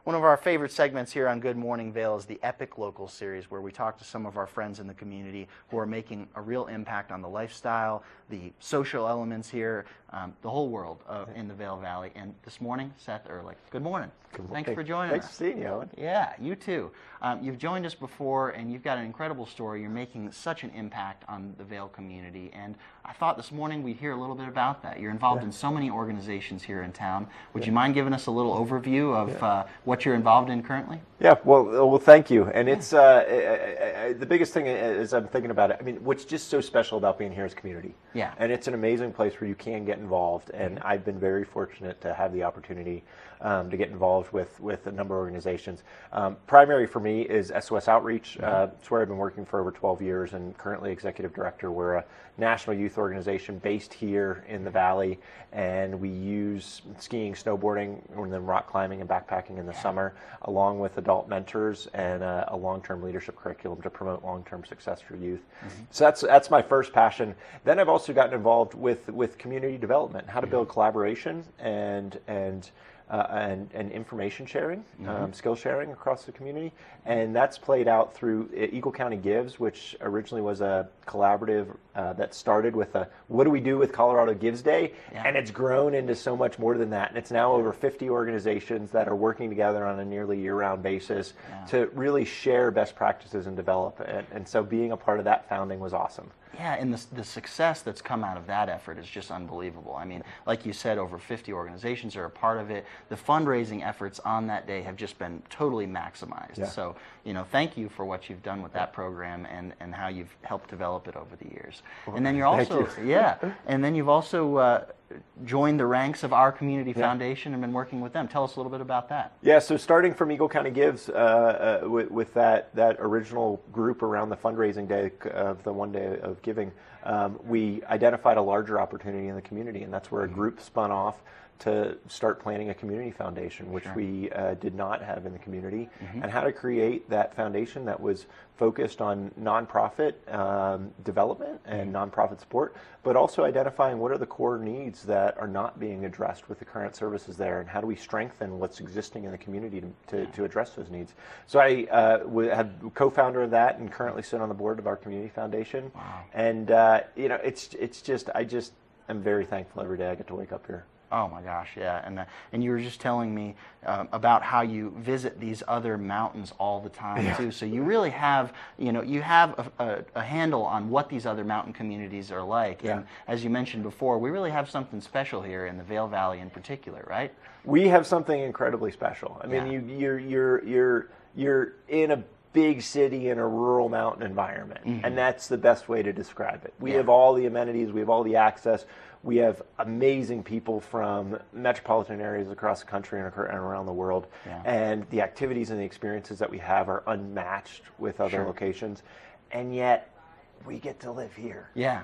One of our favorite segments here on Good Morning Vail is the Epic Local series, where we talk to some of our friends in the community who are making a real impact on the lifestyle, the social elements here, the whole world in the Vail Valley. And this morning, Seth Ehrlich. Good morning. Good morning. Thanks for joining us. Thanks for seeing you, Owen. Yeah, you too. You've joined us before, and you've got an incredible story. You're making such an impact on the Vail community, and I thought this morning we'd hear a little bit about that. You're involved in so many organizations here in town. Would you mind giving us a little overview of what you're involved in currently? Yeah, well, thank you. And it's the biggest thing is I'm thinking about it. I mean, what's just so special about being here is community. Yeah. And it's an amazing place where you can get involved. And I've been very fortunate to have the opportunity to get involved with a number of organizations. Primary for me is SOS Outreach. It's where I've been working for over 12 years and currently executive director. We're a national youth organization based here in the Valley, and we use skiing, snowboarding, and then rock climbing and backpacking in the summer, along with adult mentors and a long-term leadership curriculum to promote long-term success for youth. So that's my first passion. Then I've also gotten involved with community development, how to build collaboration and information sharing, skill sharing across the community. And that's played out through Eagle County Gives, which originally was a collaborative that started with a what do we do with Colorado Gives Day? And it's grown into so much more than that. And it's now over 50 organizations that are working together on a nearly year-round basis to really share best practices and develop. And so being a part of that founding was awesome. Yeah, and the success that's come out of that effort is just unbelievable. I mean, like you said, over 50 organizations are a part of it. The fundraising efforts on that day have just been totally maximized. Yeah. So, thank you for what you've done with that program and how you've helped develop it over the years. Well, and then you're also, you. and then you've also joined the ranks of our community foundation and been working with them. Tell us a little bit about that. Yeah, so starting from Eagle County Gives with that original group around the fundraising day of the one day of giving, we identified a larger opportunity in the community, and that's where a group spun off to start planning a community foundation, which we did not have in the community, and how to create that foundation that was focused on nonprofit development and nonprofit support, but also identifying what are the core needs that are not being addressed with the current services there, and how do we strengthen what's existing in the community to address those needs. So I had co-founder of that and currently sit on the board of our community foundation. Wow. And it's just I'm very thankful every day I get to wake up here. Oh my gosh, yeah, and you were just telling me about how you visit these other mountains all the time too. So you really have, you have a handle on what these other mountain communities are like. And as you mentioned before, we really have something special here in the Vail Valley in particular, right? We have something incredibly special. I mean, you're in a big city in a rural mountain environment, and that's the best way to describe it. We have all the amenities, we have all the access. We have amazing people from metropolitan areas across the country and around the world. And the activities and the experiences that we have are unmatched with other locations. And yet, we get to live here. Yeah.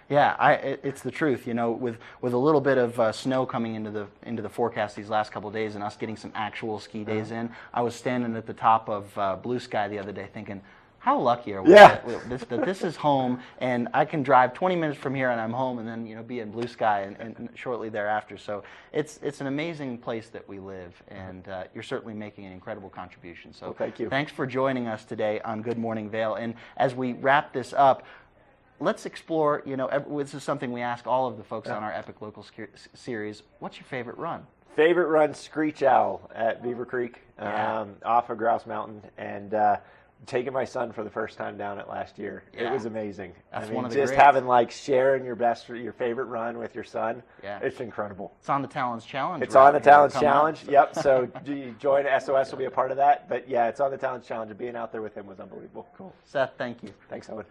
It's the truth. With a little bit of snow coming into the forecast these last couple of days, and us getting some actual ski days in, I was standing at the top of Blue Sky the other day thinking, how lucky are we that this is home, and I can drive 20 minutes from here and I'm home, and then be in Blue Sky and shortly thereafter. So it's an amazing place that we live, and you're certainly making an incredible contribution. So thank you. Thanks for joining us today on Good Morning Vail. And as we wrap this up, let's explore. This is something we ask all of the folks on our Epic Local series. What's your favorite run? Favorite run, Screech Owl at Beaver Creek, off of Grouse Mountain, and taking my son for the first time down it last year. It was amazing. That's one of the having sharing your favorite run with your son. It's incredible. It's on the Talents Challenge. It's on the Talents Challenge. Yep. So join SOS will be a part of that. But it's on the Talents Challenge, and being out there with him was unbelievable. Cool. Seth, thank you. Thanks, Owen.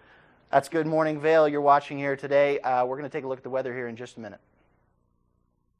That's Good Morning Vail you're watching here today. We're going to take a look at the weather here in just a minute.